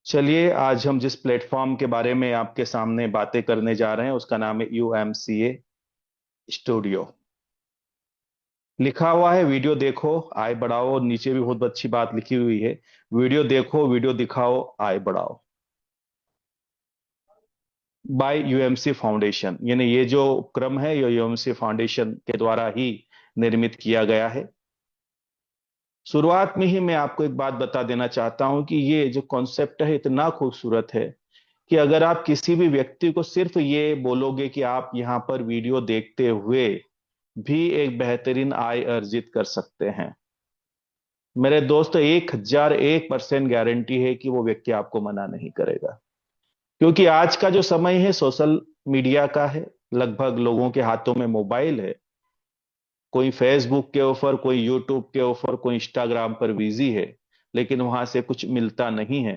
चलिए, आज हम जिस प्लेटफॉर्म के बारे में आपके सामने बातें करने जा रहे हैं उसका नाम है यूएमसीए स्टूडियो। लिखा हुआ है वीडियो देखो आय बढ़ाओ, और नीचे भी बहुत अच्छी बात लिखी हुई है, वीडियो देखो वीडियो दिखाओ आय बढ़ाओ, बाय यूएमसी फाउंडेशन। यानी ये जो उपक्रम है ये यूएमसी फाउंडेशन के द्वारा ही निर्मित किया गया है। शुरुआत में ही मैं आपको एक बात बता देना चाहता हूं कि ये जो कॉन्सेप्ट है इतना खूबसूरत है कि अगर आप किसी भी व्यक्ति को सिर्फ ये बोलोगे कि आप यहां पर वीडियो देखते हुए भी एक बेहतरीन आय अर्जित कर सकते हैं, मेरे दोस्त 1001% गारंटी है कि वो व्यक्ति आपको मना नहीं करेगा। क्योंकि आज का जो समय है सोशल मीडिया का है, लगभग लोगों के हाथों में मोबाइल है। कोई फेसबुक के ऊपर, कोई यूट्यूब के ऊपर, कोई इंस्टाग्राम पर बिजी है, लेकिन वहां से कुछ मिलता नहीं है।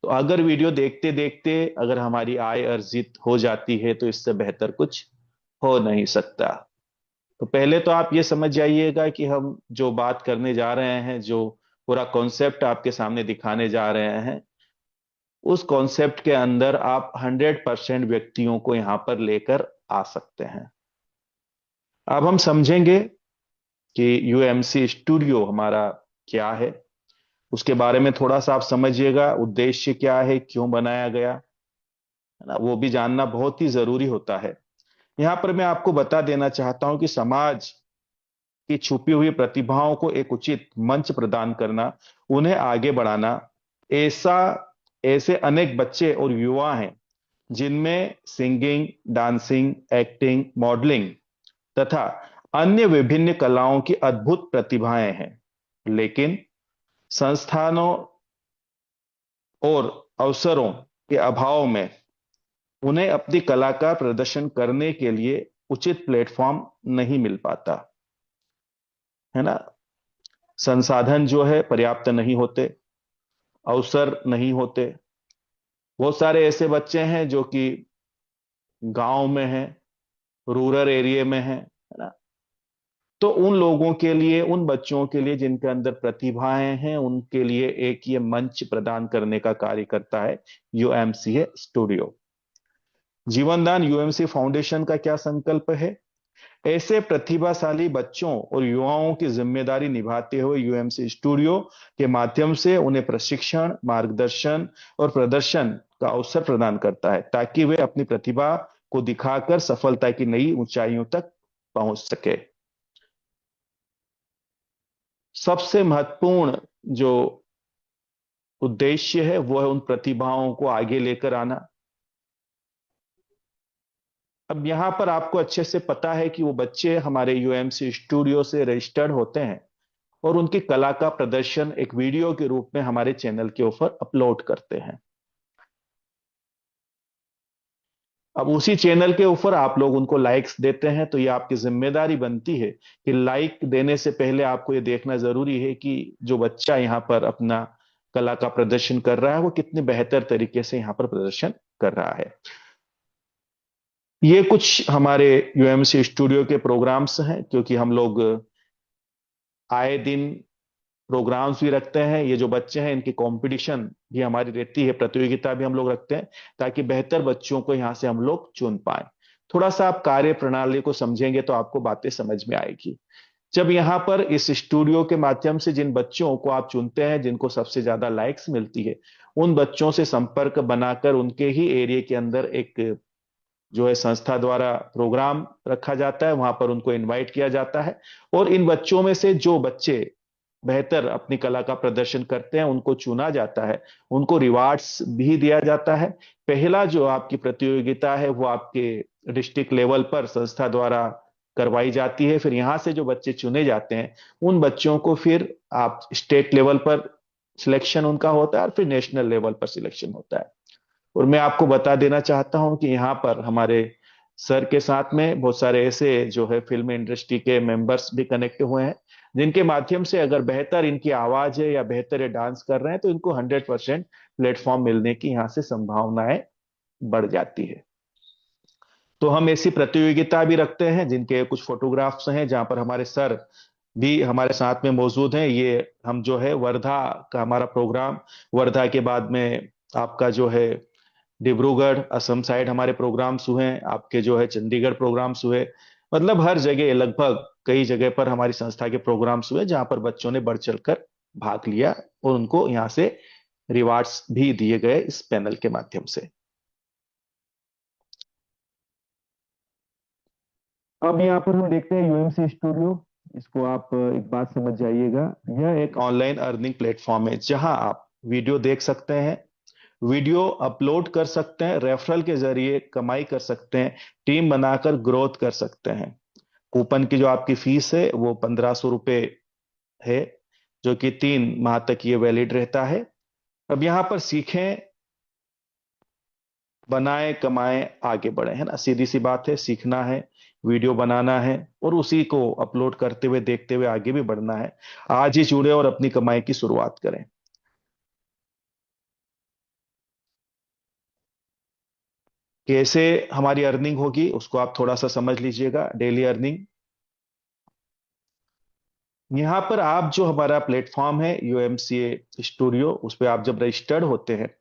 तो अगर वीडियो देखते देखते अगर हमारी आय अर्जित हो जाती है तो इससे बेहतर कुछ हो नहीं सकता। तो पहले तो आप ये समझ जाइएगा कि हम जो बात करने जा रहे हैं, जो पूरा कॉन्सेप्ट आपके सामने दिखाने जा रहे हैं, उस कॉन्सेप्ट के अंदर आप 100% व्यक्तियों को यहां पर लेकर आ सकते हैं। अब हम समझेंगे कि यूएमसी स्टूडियो हमारा क्या है, उसके बारे में थोड़ा सा आप समझिएगा। उद्देश्य क्या है, क्यों बनाया गया है ना, वो भी जानना बहुत ही जरूरी होता है। यहां पर मैं आपको बता देना चाहता हूं कि समाज की छुपी हुई प्रतिभाओं को एक उचित मंच प्रदान करना, उन्हें आगे बढ़ाना। ऐसा ऐसे अनेक बच्चे और युवा हैं जिनमें सिंगिंग, डांसिंग, एक्टिंग, मॉडलिंग तथा अन्य विभिन्न कलाओं की अद्भुत प्रतिभाएं हैं, लेकिन संस्थानों और अवसरों के अभाव में उन्हें अपनी कला का प्रदर्शन करने के लिए उचित प्लेटफॉर्म नहीं मिल पाता है ना। संसाधन जो है पर्याप्त नहीं होते, अवसर नहीं होते। बहुत सारे ऐसे बच्चे हैं जो कि गांव में हैं, रूरल एरिया में हैं, है ना। तो उन लोगों के लिए, उन बच्चों के लिए जिनके अंदर प्रतिभाएं हैं, उनके लिए एक ये मंच प्रदान करने का कार्य करता है यूएमसीए स्टूडियो। जीवनदान यूएमसी फाउंडेशन का क्या संकल्प है? ऐसे प्रतिभाशाली बच्चों और युवाओं की जिम्मेदारी निभाते हुए यूएमसी स्टूडियो के माध्यम से उन्हें प्रशिक्षण, मार्गदर्शन और प्रदर्शन का अवसर प्रदान करता है, ताकि वे अपनी प्रतिभा को दिखाकर सफलता की नई ऊंचाइयों तक पहुंच सके। सबसे महत्वपूर्ण जो उद्देश्य है वो है उन प्रतिभाओं को आगे लेकर आना। अब यहां पर आपको अच्छे से पता है कि वो बच्चे हमारे यूएमसी स्टूडियो से रजिस्टर्ड होते हैं और उनकी कला का प्रदर्शन एक वीडियो के रूप में हमारे चैनल के ऊपर अपलोड करते हैं। अब उसी चैनल के ऊपर आप लोग उनको लाइक्स देते हैं, तो ये आपकी जिम्मेदारी बनती है कि लाइक देने से पहले आपको ये देखना जरूरी है कि जो बच्चा यहाँ पर अपना कला का प्रदर्शन कर रहा है वो कितने बेहतर तरीके से यहाँ पर प्रदर्शन कर रहा है। ये कुछ हमारे यूएमसी स्टूडियो के प्रोग्राम्स हैं, क्योंकि हम लोग आए दिन प्रोग्राम्स भी रखते हैं। ये जो बच्चे हैं इनकी कंपटीशन भी हमारी रहती है, प्रतियोगिता भी हम लोग रखते हैं, ताकि बेहतर बच्चों को यहां से हम लोग चुन पाए। थोड़ा सा आप कार्य प्रणाली को समझेंगे तो आपको बातें समझ में आएगी। जब यहाँ पर इस स्टूडियो के माध्यम से जिन बच्चों को आप चुनते हैं, जिनको सबसे ज्यादा लाइक्स मिलती है, उन बच्चों से संपर्क बनाकर उनके ही एरिया के अंदर एक जो है संस्था द्वारा प्रोग्राम रखा जाता है, वहां पर उनको इनवाइट किया जाता है। और इन बच्चों में से जो बच्चे बेहतर अपनी कला का प्रदर्शन करते हैं उनको चुना जाता है, उनको रिवार्ड्स भी दिया जाता है। पहला जो आपकी प्रतियोगिता है वो आपके डिस्ट्रिक्ट लेवल पर संस्था द्वारा करवाई जाती है। फिर यहां से जो बच्चे चुने जाते हैं उन बच्चों को फिर आप स्टेट लेवल पर सिलेक्शन उनका होता है और फिर नेशनल लेवल पर सिलेक्शन होता है। और मैं आपको बता देना चाहता हूं कि यहाँ पर हमारे सर के साथ में बहुत सारे ऐसे जो है फिल्म इंडस्ट्री के मेंबर्स भी कनेक्ट हुए हैं, जिनके माध्यम से अगर बेहतर इनकी आवाज है या बेहतर ये डांस कर रहे हैं तो इनको 100% प्लेटफॉर्म मिलने की यहाँ से संभावनाएं बढ़ जाती है। तो हम ऐसी प्रतियोगिता भी रखते हैं जिनके कुछ फोटोग्राफ्स हैं, जहां पर हमारे सर भी हमारे साथ में मौजूद हैं। ये हम जो है वर्धा का हमारा प्रोग्राम, वर्धा के बाद में आपका जो है डिब्रूगढ़ असम साइड हमारे प्रोग्राम्स हुए, आपके जो है चंडीगढ़ प्रोग्राम्स हुए। मतलब हर जगह लगभग कई जगह पर हमारी संस्था के प्रोग्राम्स हुए जहां पर बच्चों ने बढ़ चढ़कर भाग लिया और उनको यहाँ से रिवार्ड्स भी दिए गए इस पैनल के माध्यम से। अब यहाँ पर हम देखते हैं यूएमसी स्टूडियो। इसको आप एक बात समझ जाइएगा, यह एक ऑनलाइन अर्निंग प्लेटफॉर्म है जहां आप वीडियो देख सकते हैं, वीडियो अपलोड कर सकते हैं, रेफरल के जरिए कमाई कर सकते हैं, टीम बनाकर ग्रोथ कर सकते हैं। कूपन की जो आपकी फीस है वो 1500 रुपये है, जो कि 3 माह तक ये वैलिड रहता है। अब यहां पर सीखें, बनाएं, कमाएं, आगे बढ़े, है ना। सीधी सी बात है, सीखना है, वीडियो बनाना है और उसी को अपलोड करते हुए देखते हुए आगे भी बढ़ना है। आज ही जुड़े और अपनी कमाई की शुरुआत करें। कैसे हमारी अर्निंग होगी उसको आप थोड़ा सा समझ लीजिएगा। डेली अर्निंग, यहाँ पर आप जो हमारा प्लेटफॉर्म है यूएमसीए स्टूडियो, उस पर आप जब रजिस्टर्ड होते हैं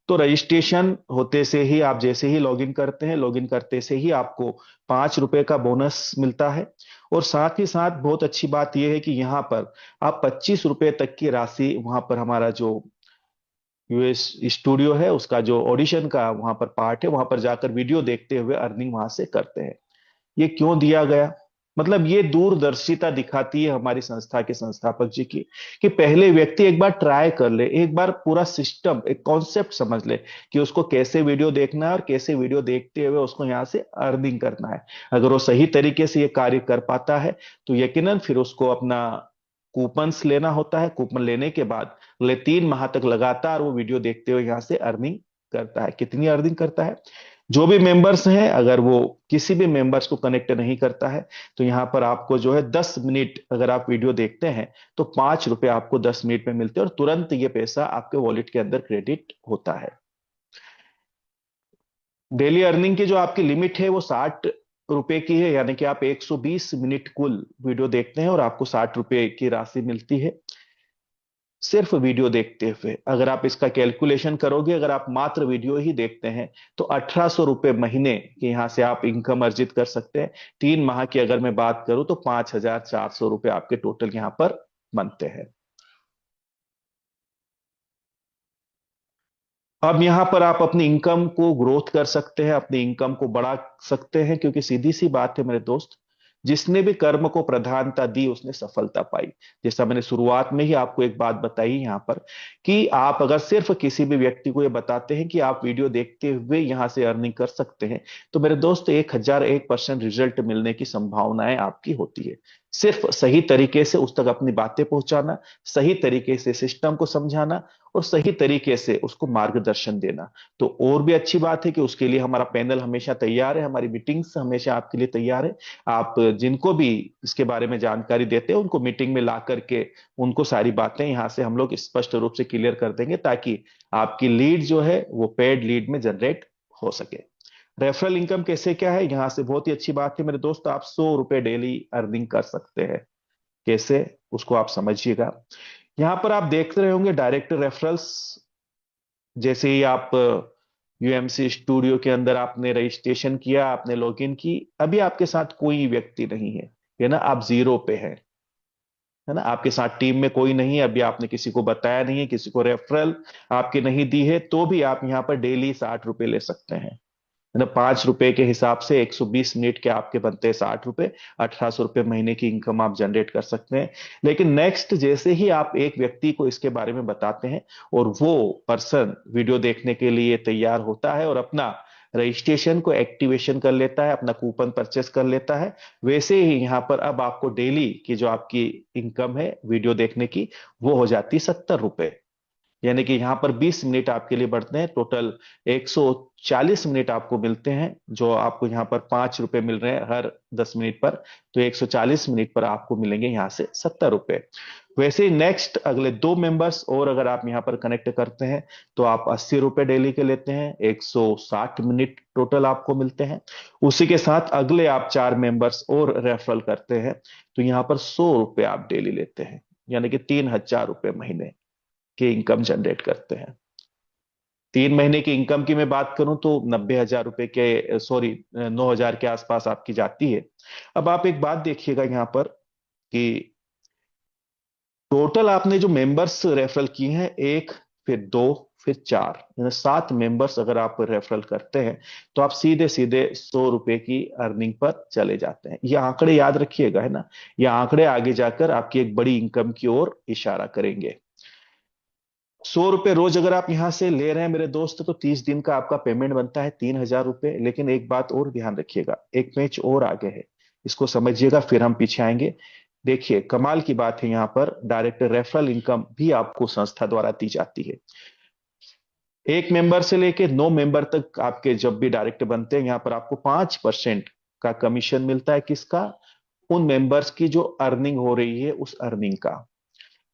तो रजिस्ट्रेशन होते से ही आप जैसे ही लॉगिन करते हैं, लॉगिन करते से ही आपको 5 रुपए का बोनस मिलता है। और साथ ही साथ बहुत अच्छी बात यह है कि यहाँ पर आप 25 रुपए तक की राशि, वहां पर हमारा जो यूएस स्टूडियो है उसका जो ऑडिशन का वहां पर पार्ट है, वहां पर जाकर वीडियो देखते हुए अर्निंग वहां से करते हैं। ये क्यों दिया गया? मतलब ये दूरदर्शिता दिखाती है हमारी संस्था के संस्थापक जी की, कि पहले व्यक्ति एक बार ट्राई कर ले, एक बार पूरा सिस्टम, एक कॉन्सेप्ट समझ ले कि उसको कैसे वीडियो देखना है और कैसे वीडियो देखते हुए उसको यहां से अर्निंग करना है। अगर वो सही तरीके से ये कार्य कर पाता है तो यकीनन फिर उसको अपना कूपन्स लेना होता है। कूपन लेने के बाद अगले 3 माह तक लगातार वो वीडियो देखते हुए यहां से अर्निंग करता है। कितनी अर्निंग करता है? जो भी मेंबर्स हैं, अगर वो किसी भी मेंबर्स को कनेक्ट नहीं करता है तो यहां पर आपको जो है 10 मिनट अगर आप वीडियो देखते हैं तो 5 रुपए आपको 10 मिनट में मिलते हैं और तुरंत ये पैसा आपके वॉलेट के अंदर क्रेडिट होता है। डेली अर्निंग की जो आपकी लिमिट है वो 60 रुपए की है, यानी कि आप 120 मिनट कुल वीडियो देखते हैं और आपको 60 रुपए की राशि मिलती है सिर्फ वीडियो देखते हुए। अगर आप इसका कैलकुलेशन करोगे, अगर आप मात्र वीडियो ही देखते हैं तो 1800 रुपये महीने के यहां से आप इनकम अर्जित कर सकते हैं। 3 माह की अगर मैं बात करूं तो 5400 रुपये आपके टोटल यहां पर बनते हैं। अब यहां पर आप अपनी इनकम को ग्रोथ कर सकते हैं, अपनी इनकम को बढ़ा सकते हैं, क्योंकि सीधी सी बात है मेरे दोस्त, जिसने भी कर्म को प्रधानता दी उसने सफलता पाई। जैसा मैंने शुरुआत में ही आपको एक बात बताई यहां पर, कि आप अगर सिर्फ किसी भी व्यक्ति को ये बताते हैं कि आप वीडियो देखते हुए यहां से अर्निंग कर सकते हैं, तो मेरे दोस्त 1001% रिजल्ट मिलने की संभावनाएं आपकी होती है। सिर्फ सही तरीके से उस तक अपनी बातें पहुंचाना, सही तरीके से सिस्टम को समझाना और सही तरीके से उसको मार्गदर्शन देना। तो और भी अच्छी बात है कि उसके लिए हमारा पैनल हमेशा तैयार है, हमारी मीटिंग्स हमेशा आपके लिए तैयार है। आप जिनको भी इसके बारे में जानकारी देते हैं उनको मीटिंग में ला करके उनको सारी बातें यहां से हम लोग स्पष्ट रूप से क्लियर कर देंगे, ताकि आपकी लीड जो है वो पेड लीड में जनरेट हो सके। रेफरल इनकम कैसे क्या है, यहां से बहुत ही अच्छी बात है मेरे दोस्त, आप 100 रुपए डेली अर्निंग कर सकते हैं। कैसे, उसको आप समझिएगा। यहां पर आप देखते रहे होंगे डायरेक्ट रेफरल्स। जैसे ही आप यूएमसी स्टूडियो के अंदर आपने रजिस्ट्रेशन किया, आपने लॉगिन की, अभी आपके साथ कोई व्यक्ति नहीं है ना, आप जीरो पे हैं, है ना। आपके साथ टीम में कोई नहीं है, अभी आपने किसी को बताया नहीं है, किसी को रेफरल आपकी नहीं दी है, तो भी आप यहां पर डेली 60 रुपए ले सकते हैं, है ना। 5 रुपए के हिसाब से 120 मिनट के आपके बनते हैं 60 रुपए। 1800 रुपये महीने की इनकम आप जनरेट कर सकते हैं। लेकिन नेक्स्ट जैसे ही आप एक व्यक्ति को इसके बारे में बताते हैं और वो पर्सन वीडियो देखने के लिए तैयार होता है और अपना रजिस्ट्रेशन को एक्टिवेशन कर लेता है, अपना कूपन परचेस कर लेता है, वैसे ही यहाँ पर अब आपको डेली की जो आपकी इनकम है वीडियो देखने की, वो हो जाती है 70 रुपए। यानी कि यहां पर 20 मिनट आपके लिए बढ़ते हैं, टोटल 140 मिनट आपको मिलते हैं। जो आपको यहां पर 5 रुपए मिल रहे हैं हर 10 मिनट पर, तो 140 मिनट पर आपको मिलेंगे यहां से 70 रुपए। वैसे ही नेक्स्ट अगले 2 मेंबर्स और अगर आप यहां पर कनेक्ट करते हैं तो आप 80 रुपए डेली के लेते हैं, 160 मिनट टोटल आपको मिलते हैं। उसी के साथ अगले आप 4 मेंबर्स और रेफरल करते हैं तो यहां पर 100 रुपए आप डेली लेते हैं, यानी कि 3000 रुपए महीने की इनकम जनरेट करते हैं। 3 महीने की इनकम की मैं बात करूं तो 90,000 रुपए के, सॉरी, 9,000 के आसपास आपकी जाती है। अब आप एक बात देखिएगा यहां पर कि टोटल आपने जो मेंबर्स रेफरल किए हैं, एक, फिर दो, फिर चार, यानी 7 मेंबर्स अगर आप रेफरल करते हैं तो आप सीधे सीधे 100 रुपए की अर्निंग पर चले जाते हैं। ये आंकड़े याद रखिएगा, है ना। ये आंकड़े आगे जाकर आपकी एक बड़ी इनकम की ओर इशारा करेंगे। 100 रुपए रोज अगर आप यहां से ले रहे हैं मेरे दोस्त, तो 30 दिन का आपका पेमेंट बनता है 3,000 रुपए। लेकिन एक बात और ध्यान रखिएगा, एक मैच और आगे है, इसको समझिएगा फिर हम पीछे आएंगे। देखिए कमाल की बात है, यहां पर डायरेक्ट रेफरल इनकम भी आपको संस्था द्वारा दी जाती है। 1 मेंबर से लेके 9 मेंबर तक आपके जब भी डायरेक्ट बनते हैं, यहां पर आपको 5% का कमीशन मिलता है। किसका? उन मेंबर्स की जो अर्निंग हो रही है, उस अर्निंग का।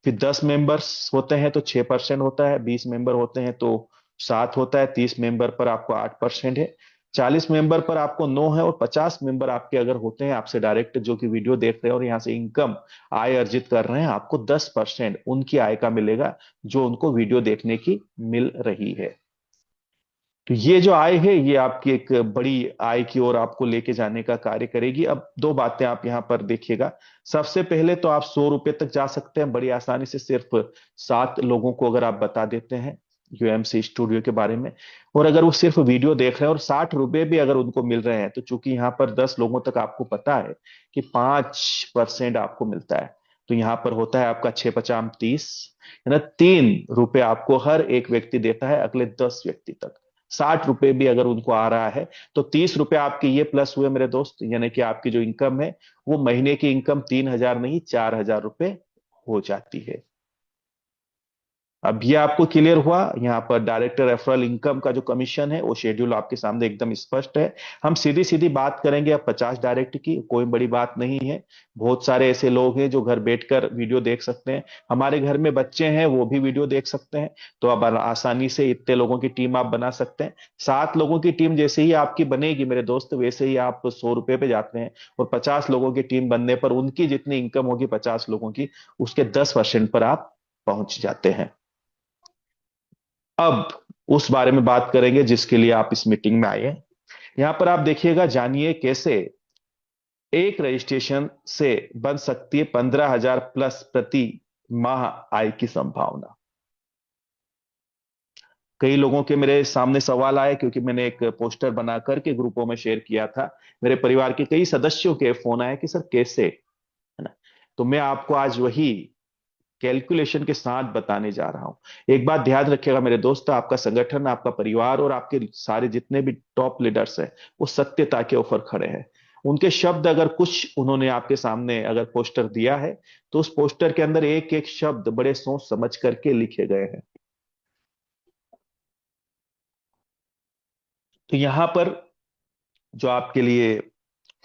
फिर 10 मेंबर्स होते हैं तो 6% होता है, 20 मेंबर होते हैं तो 7 होता है, 30 मेंबर पर आपको 8% है, 40 मेंबर पर आपको 9 है, और 50 मेंबर आपके अगर होते हैं आपसे डायरेक्ट जो कि वीडियो देख रहे हैं और यहाँ से इनकम आय अर्जित कर रहे हैं, आपको 10% उनकी आय का मिलेगा जो उनको वीडियो देखने की मिल रही है। तो ये जो आय है, ये आपकी एक बड़ी आय की ओर आपको लेके जाने का कार्य करेगी। अब दो बातें आप यहां पर देखिएगा। सबसे पहले तो आप 100 रुपए तक जा सकते हैं बड़ी आसानी से, सिर्फ 7 लोगों को अगर आप बता देते हैं यूएमसी स्टूडियो के बारे में, और अगर वो सिर्फ वीडियो देख रहे हैं और 60 रुपए भी अगर उनको मिल रहे हैं, तो चूंकि यहाँ पर 10 लोगों तक आपको पता है कि 5% आपको मिलता है, तो यहाँ पर होता है आपका 6×5 = 30, है ना। 3 रुपए आपको हर एक व्यक्ति देता है अगले 10 व्यक्ति तक। 60 रुपए भी अगर उनको आ रहा है तो 30 रुपए आपके ये प्लस हुए मेरे दोस्त, यानी कि आपकी जो इनकम है वो महीने की इनकम 3,000 नहीं 4,000 रुपए हो जाती है। अब ये आपको क्लियर हुआ। यहाँ पर डायरेक्ट रेफरल इनकम का जो कमीशन है वो शेड्यूल आपके सामने एकदम स्पष्ट है। हम सीधी सीधी बात करेंगे अब 50 डायरेक्ट की, कोई बड़ी बात नहीं है। बहुत सारे ऐसे लोग हैं जो घर बैठकर वीडियो देख सकते हैं, हमारे घर में बच्चे हैं वो भी वीडियो देख सकते हैं। तो अब आसानी से इतने लोगों की टीम आप बना सकते हैं। 7 लोगों की टीम जैसे ही आपकी बनेगी मेरे दोस्त, वैसे ही आप 100 रुपए पे जाते हैं, और 50 लोगों की टीम बनने पर उनकी जितनी इनकम होगी 50 लोगों की, उसके 10% पर आप पहुंच जाते हैं। अब उस बारे में बात करेंगे जिसके लिए आप इस मीटिंग में आए हैं। यहां पर आप देखिएगा, जानिए कैसे एक रजिस्ट्रेशन से बन सकती है 15,000 प्लस प्रति माह आय की संभावना। कई लोगों के मेरे सामने सवाल आए, क्योंकि मैंने एक पोस्टर बना करके ग्रुपों में शेयर किया था। मेरे परिवार के कई सदस्यों के फोन आए कि सर कैसे, है ना। तो मैं आपको आज वही कैलकुलेशन के साथ बताने जा रहा हूं। एक बात ध्यान रखिएगा मेरे दोस्त, आपका संगठन, आपका परिवार और आपके सारे जितने भी टॉप लीडर्स हैं, वो सत्यता के ऊपर खड़े हैं। उनके शब्द अगर कुछ उन्होंने आपके सामने अगर पोस्टर दिया है, तो उस पोस्टर के अंदर एक एक शब्द बड़े सोच समझ करके लिखे गए हैं। तो यहां पर जो आपके लिए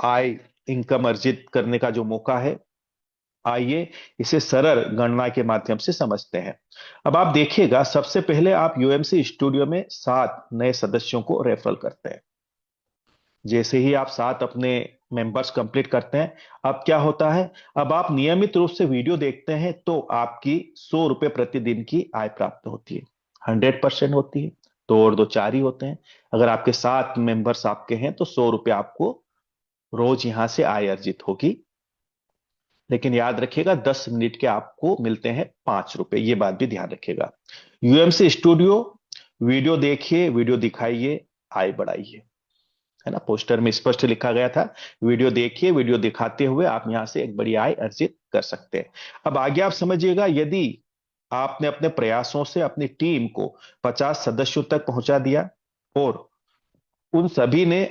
आय, इनकम अर्जित करने का जो मौका है, आइए इसे सरल गणना के माध्यम से समझते हैं। अब आप देखिएगा, सबसे पहले आप यूएमसी स्टूडियो में 7 नए सदस्यों को रेफरल करते हैं। जैसे ही आप 7 अपने मेंबर्स कंप्लीट करते हैं, अब क्या होता है, अब आप नियमित रूप से वीडियो देखते हैं तो आपकी 100 रुपए प्रतिदिन की आय प्राप्त होती है। 100% होती है तो और दो चार ही होते हैं। अगर आपके 7 मेंबर्स आपके हैं तो 100 रुपए आपको रोज यहां से आय अर्जित होगी। लेकिन याद रखिएगा 10 मिनट के आपको मिलते हैं 5 रुपए, ये बात भी ध्यान रखिएगा। यूएमसी स्टूडियो, वीडियो देखिए, वीडियो दिखाइए, आय बढ़ाइए, है ना। पोस्टर में स्पष्ट लिखा गया था, वीडियो देखिए, वीडियो दिखाते हुए आप यहां से एक बड़ी आय अर्जित कर सकते हैं। अब आगे आप समझिएगा, यदि आपने अपने प्रयासों से अपनी टीम को 50 सदस्यों तक पहुंचा दिया और उन सभी ने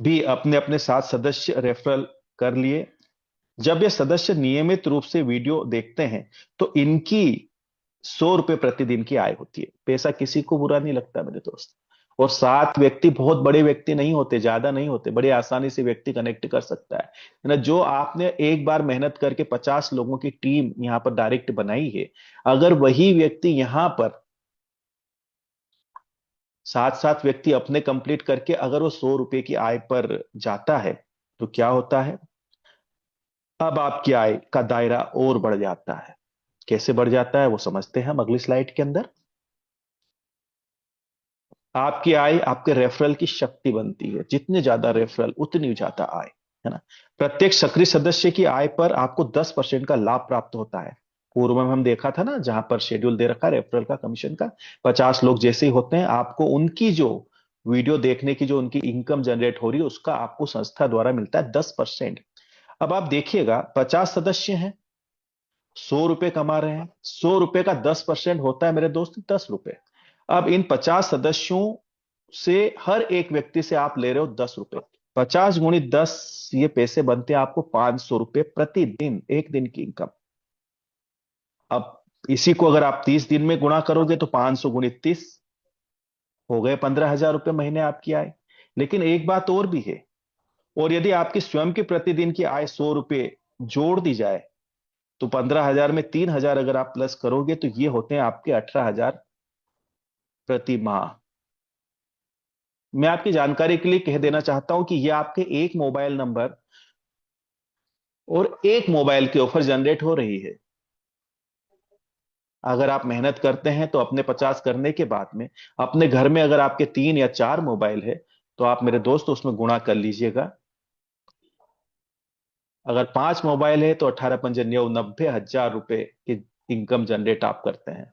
भी अपने अपने 7 सदस्य रेफरल कर लिए, जब ये सदस्य नियमित रूप से वीडियो देखते हैं तो इनकी 100 रुपए प्रतिदिन की आय होती है। पैसा किसी को बुरा नहीं लगता मेरे दोस्त। और 7 व्यक्ति बहुत बड़े व्यक्ति नहीं होते, ज्यादा नहीं होते, बड़े आसानी से व्यक्ति कनेक्ट कर सकता है ना। जो आपने एक बार मेहनत करके 50 लोगों की टीम यहां पर डायरेक्ट बनाई है, अगर वही व्यक्ति यहां पर 7 व्यक्ति अपने कंप्लीट करके अगर वो 100 रुपए की आय पर जाता है, तो क्या होता है, अब आपकी आय का दायरा और बढ़ जाता है। कैसे बढ़ जाता है वो समझते हैं हम अगली स्लाइड के अंदर। आपकी आय आपके रेफरल की शक्ति बनती है, जितने ज्यादा रेफरल उतनी ज्यादा आय, है ना। प्रत्येक सक्रिय सदस्य की आय पर आपको 10% का लाभ प्राप्त होता है। पूर्व में हम देखा था ना, जहां पर शेड्यूल दे रखा है रेफरल का कमीशन का, 50 लोग जैसे ही होते हैं आपको उनकी जो वीडियो देखने की जो उनकी इनकम जनरेट हो रही है उसका आपको संस्था द्वारा मिलता है 10%। अब आप देखिएगा 50 सदस्य हैं, 100 रुपए कमा रहे हैं, 100 रुपए का 10% होता है मेरे दोस्त 10 रुपए। अब इन 50 सदस्यों से हर एक व्यक्ति से आप ले रहे हो 10 रुपए, 50 × 10 ये पैसे बनते हैं आपको 500 रुपए प्रतिदिन, एक दिन की इनकम। अब इसी को अगर आप 30 दिन में गुणा करोगे तो 500 × 30 हो गए 15,000 रुपए महीने आपकी आय। लेकिन एक बात और भी है, और यदि आपकी स्वयं की प्रतिदिन की आय 100 रुपए जोड़ दी जाए तो 15,000 में 3,000 अगर आप प्लस करोगे तो ये होते हैं आपके 18,000 प्रति माह। मैं आपकी जानकारी के लिए कह देना चाहता हूं कि ये आपके एक मोबाइल नंबर और एक मोबाइल के ऑफर जनरेट हो रही है। अगर आप मेहनत करते हैं तो अपने 50 करने के बाद में अपने घर में अगर आपके 3 या 4 मोबाइल है तो आप मेरे दोस्त उसमें गुणा कर लीजिएगा। अगर 5 मोबाइल है तो 18×5 = 90,000 रुपए की इनकम जनरेट आप करते हैं।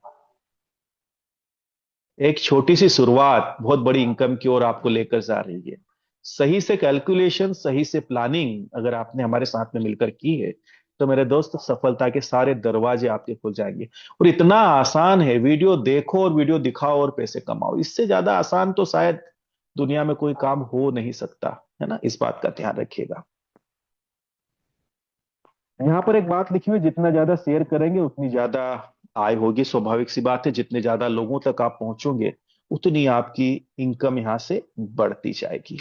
एक छोटी सी शुरुआत बहुत बड़ी इनकम की ओर आपको लेकर जा रही है। सही से कैलकुलेशन, सही से प्लानिंग अगर आपने हमारे साथ में मिलकर की है तो मेरे दोस्त सफलता के सारे दरवाजे आपके खुल जाएंगे। और इतना आसान है, वीडियो देखो और वीडियो दिखाओ और पैसे कमाओ, इससे ज्यादा आसान तो शायद दुनिया में कोई काम हो नहीं सकता, है ना। इस बात का ध्यान रखिएगा। यहाँ पर एक बात लिखी हुई, जितना ज्यादा शेयर करेंगे उतनी ज्यादा आय होगी। स्वाभाविक सी बात है, जितने ज्यादा लोगों तक आप पहुंचोगे उतनी आपकी इनकम यहां से बढ़ती जाएगी।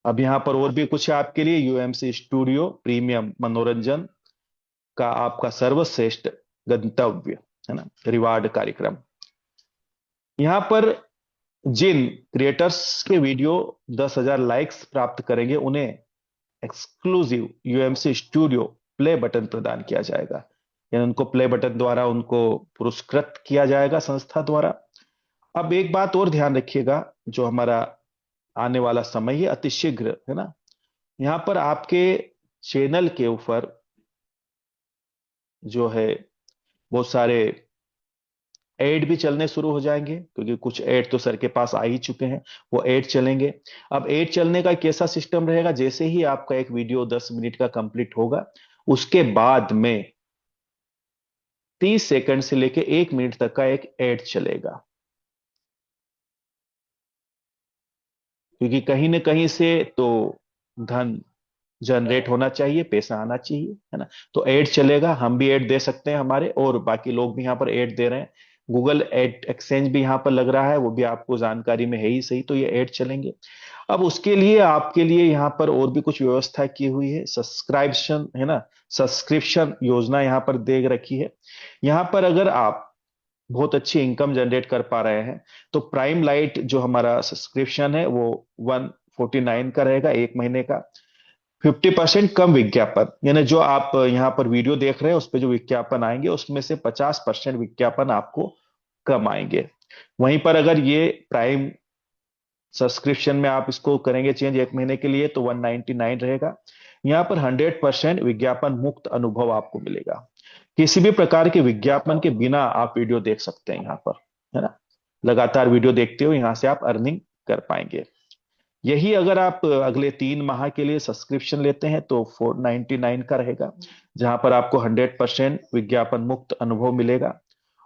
अब यहाँ पर और भी कुछ है आपके लिए। यूएमसी स्टूडियो प्रीमियम मनोरंजन का आपका सर्वश्रेष्ठ गंतव्य, है ना, रिवार्ड कार्यक्रम। यहाँ पर जिन क्रिएटर्स के वीडियो 10,000 लाइक्स प्राप्त करेंगे उन्हें exclusive UMC studio play button प्रदान किया जाएगा, यानी उनको प्ले बटन द्वारा उनको पुरस्कृत किया जाएगा संस्था द्वारा। अब एक बात और ध्यान रखिएगा, जो हमारा आने वाला समय है अति शीघ्र, है ना, यहाँ पर आपके चैनल के ऊपर जो है बहुत सारे एड भी चलने शुरू हो जाएंगे, क्योंकि कुछ एड तो सर के पास आ ही चुके हैं, वो एड चलेंगे। अब एड चलने का कैसा सिस्टम रहेगा, जैसे ही आपका एक वीडियो 10 मिनट का कंप्लीट होगा उसके बाद में 30 सेकंड से लेके 1 मिनट तक का एक एड चलेगा, क्योंकि कहीं ना कहीं से तो धन जनरेट होना चाहिए, पैसा आना चाहिए, है ना। तो एड चलेगा, हम भी एड दे सकते हैं हमारे, और बाकी लोग भी यहाँ पर एड दे रहे हैं। गूगल एड एक्सचेंज भी यहाँ पर लग रहा है, वो भी आपको जानकारी में है ही सही, तो ये एड चलेंगे। अब उसके लिए आपके लिए यहाँ पर और भी कुछ व्यवस्था की हुई है, सब्सक्रिप्शन, है ना, सब्सक्रिप्शन योजना यहाँ पर दे रखी है। यहाँ पर अगर आप बहुत अच्छी इनकम जनरेट कर पा रहे हैं तो प्राइम लाइट जो हमारा सब्सक्रिप्शन है वो 149 का रहेगा, एक महीने का। 50% कम विज्ञापन, यानी जो आप यहाँ पर वीडियो देख रहे हैं उस पर जो विज्ञापन आएंगे उसमें से 50% विज्ञापन आपको कम आएंगे। वहीं पर अगर ये प्राइम सब्सक्रिप्शन में आप इसको करेंगे चेंज एक महीने के लिए तो 199 रहेगा। यहाँ पर 100% विज्ञापन मुक्त अनुभव आपको मिलेगा। किसी भी प्रकार के विज्ञापन के बिना आप वीडियो देख सकते हैं यहाँ पर, है ना। लगातार वीडियो देखते हो यहाँ से आप अर्निंग कर पाएंगे। यही अगर आप अगले 3 माह के लिए सब्सक्रिप्शन लेते हैं तो 499 का रहेगा, जहां पर आपको 100% विज्ञापन मुक्त अनुभव मिलेगा।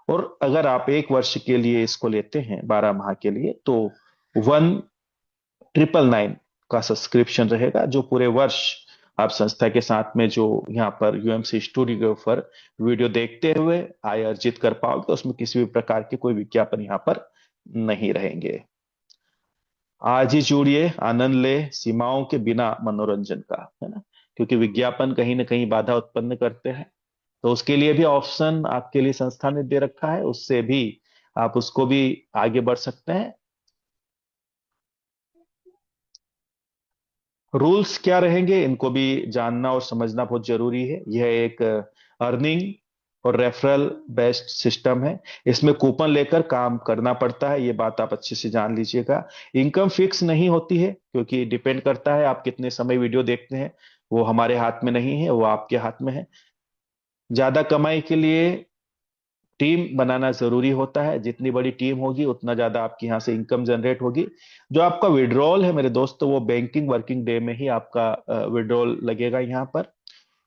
और अगर आप 1 वर्ष के लिए इसको लेते हैं 12 माह के लिए तो 1,999 का सब्सक्रिप्शन रहेगा, जो पूरे वर्ष आप संस्था के साथ में जो यहाँ पर यूएमसी स्टूडियो के ऊपर वीडियो देखते हुए आय अर्जित कर पाओगे, उसमें किसी भी प्रकार के कोई विज्ञापन यहाँ पर नहीं रहेंगे। आज ही जुड़िए, आनंद ले सीमाओं के बिना मनोरंजन का, है ना, क्योंकि विज्ञापन कहीं ना कहीं बाधा उत्पन्न करते हैं। तो उसके लिए भी ऑप्शन आपके लिए संस्था ने दे रखा है, उससे भी आप उसको भी आगे बढ़ सकते हैं। रूल्स क्या रहेंगे इनको भी जानना और समझना बहुत जरूरी है। यह एक अर्निंग और रेफरल बेस्ड सिस्टम है। इसमें कूपन लेकर काम करना पड़ता है, ये बात आप अच्छे से जान लीजिएगा। इनकम फिक्स नहीं होती है, क्योंकि डिपेंड करता है आप कितने समय वीडियो देखते हैं। वो हमारे हाथ में नहीं है, वो आपके हाथ में है। ज्यादा कमाई के लिए टीम बनाना जरूरी होता है। जितनी बड़ी टीम होगी उतना ज्यादा आपकी यहाँ से इनकम जनरेट होगी। जो आपका विड्रॉल है मेरे दोस्तों, वो बैंकिंग वर्किंग डे में ही आपका विड्रॉल लगेगा यहाँ पर।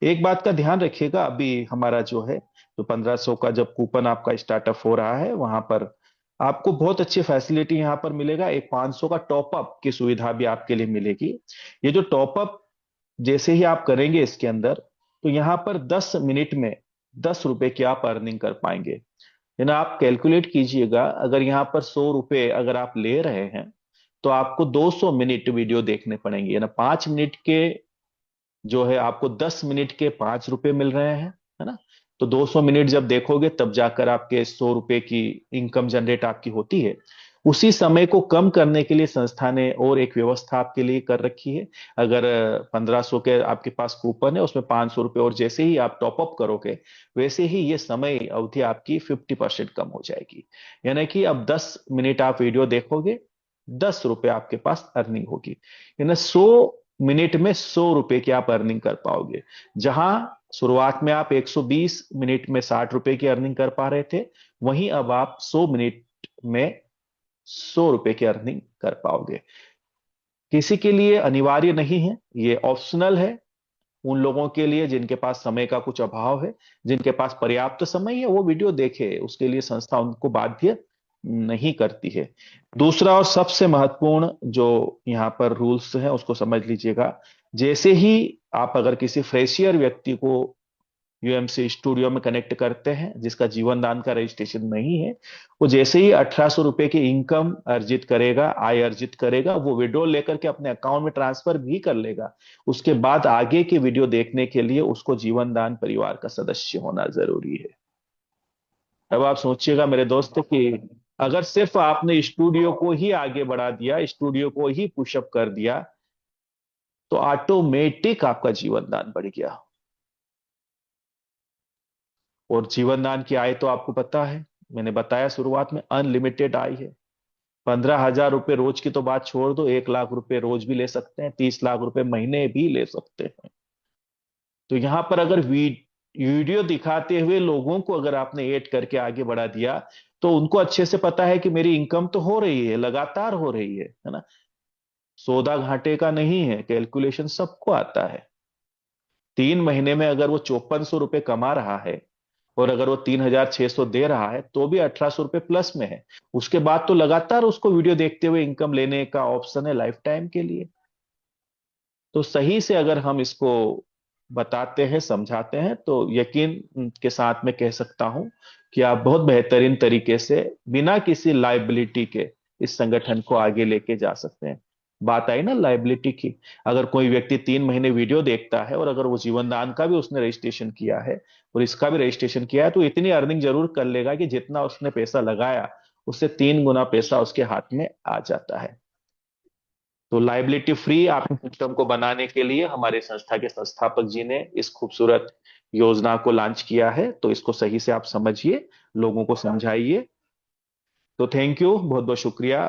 एक बात का ध्यान रखिएगा, अभी हमारा जो है तो 1500 का जब कूपन आपका स्टार्टअप हो रहा है, वहां पर आपको बहुत अच्छी फैसिलिटी यहाँ पर मिलेगा। एक 500 का टॉपअप की सुविधा भी आपके लिए मिलेगी। ये जो टॉपअप जैसे ही आप करेंगे इसके अंदर, तो यहाँ पर 10 मिनट में 10 रुपए की आप अर्निंग कर पाएंगे। है ना, आप कैलकुलेट कीजिएगा, अगर यहाँ पर 100 रुपए अगर आप ले रहे हैं, तो आपको 200 मिनट वीडियो देखने पड़ेंगे। है ना, 5 मिनट के जो है आपको 10 मिनट के 5 रुपए मिल रहे हैं। है ना, तो 200 मिनट जब देखोगे तब जाकर आपके 100 रुपए की इनकम जनरेट आपकी होती है। उसी समय को कम करने के लिए संस्था ने और एक व्यवस्था आपके लिए कर रखी है। अगर 1500 के आपके पास कूपन है, उसमें 500 रुपए और जैसे ही आप टॉपअप करोगे, वैसे ही ये समय अवधि आपकी 50% कम हो जाएगी। यानी कि अब 10 मिनट आप वीडियो देखोगे, 10 रुपए आपके पास अर्निंग होगी। यानी 100 मिनट में 100 रुपए की आप अर्निंग कर पाओगे। जहां शुरुआत में आप 120 मिनट में 60 रुपए की अर्निंग कर पा रहे थे, वहीं अब आप 100 मिनट में 100 रुपए की अर्निंग कर पाओगे। किसी के लिए अनिवार्य नहीं है, ये ऑप्शनल है। उन लोगों के लिए जिनके पास समय का कुछ अभाव है, जिनके पास पर्याप्त समय है, वो वीडियो देखे, उसके लिए संस्था उनको बाध्य नहीं करती है। दूसरा और सबसे महत्वपूर्ण जो यहाँ पर रूल्स है उसको समझ लीजिएगा। जैसे ही आप अगर किसी फ्रेशियर व्यक्ति को यूएमसी स्टूडियो में कनेक्ट करते हैं, जिसका जीवन दान का रजिस्ट्रेशन नहीं है, वो जैसे ही 1800 रुपए की इनकम अर्जित करेगा, आय अर्जित करेगा, वो वीडियो लेकर के अपने अकाउंट में ट्रांसफर भी कर लेगा। उसके बाद आगे की वीडियो देखने के लिए उसको जीवन दान परिवार का सदस्य होना जरूरी है। अब आप सोचिएगा मेरे दोस्त कि अगर सिर्फ आपने स्टूडियो को ही आगे बढ़ा दिया, स्टूडियो को ही पुशअप कर दिया, तो ऑटोमेटिक आपका जीवन दान बढ़ गया। और जीवन दान की आय तो आपको पता है, मैंने बताया शुरुआत में, अनलिमिटेड आय है। 15,000 रुपए रोज की तो बात छोड़ दो, 1 लाख रुपए रोज भी ले सकते हैं, 30 लाख रुपए महीने भी ले सकते हैं। तो यहां पर अगर वीडियो दिखाते हुए लोगों को अगर आपने ऐड करके आगे बढ़ा दिया, तो उनको अच्छे से पता है कि मेरी इनकम तो हो रही है, लगातार हो रही है ना। सौदा घाटे का नहीं है, कैलकुलेशन सबको आता है। 3 महीने में अगर वो 5400 रुपए कमा रहा है, और अगर वो 3600 दे रहा है, तो भी 1800 रुपए प्लस में है। उसके बाद तो लगातार उसको वीडियो देखते हुए इनकम लेने का ऑप्शन है लाइफ टाइम के लिए। तो सही से अगर हम इसको बताते हैं, समझाते हैं, तो यकीन के साथ मैं कह सकता हूं कि आप बहुत बेहतरीन तरीके से बिना किसी लाइबिलिटी के इस संगठन को आगे लेके जा सकते हैं। बात आई ना लाइबिलिटी की। अगर कोई व्यक्ति 3 महीने वीडियो देखता है, और अगर वो जीवन दान का भी उसने रजिस्ट्रेशन किया है और इसका भी रजिस्ट्रेशन किया है, तो इतनी अर्निंग जरूर कर लेगा कि जितना उसने पैसा लगाया, उससे 3 गुना पैसा उसके हाथ में आ जाता है। तो लाइबिलिटी फ्री आपके सिस्टम को बनाने के लिए हमारे संस्था के संस्थापक जी ने इस खूबसूरत योजना को लॉन्च किया है। तो इसको सही से आप समझिए, लोगों को समझाइए। तो थैंक यू, बहुत बहुत शुक्रिया।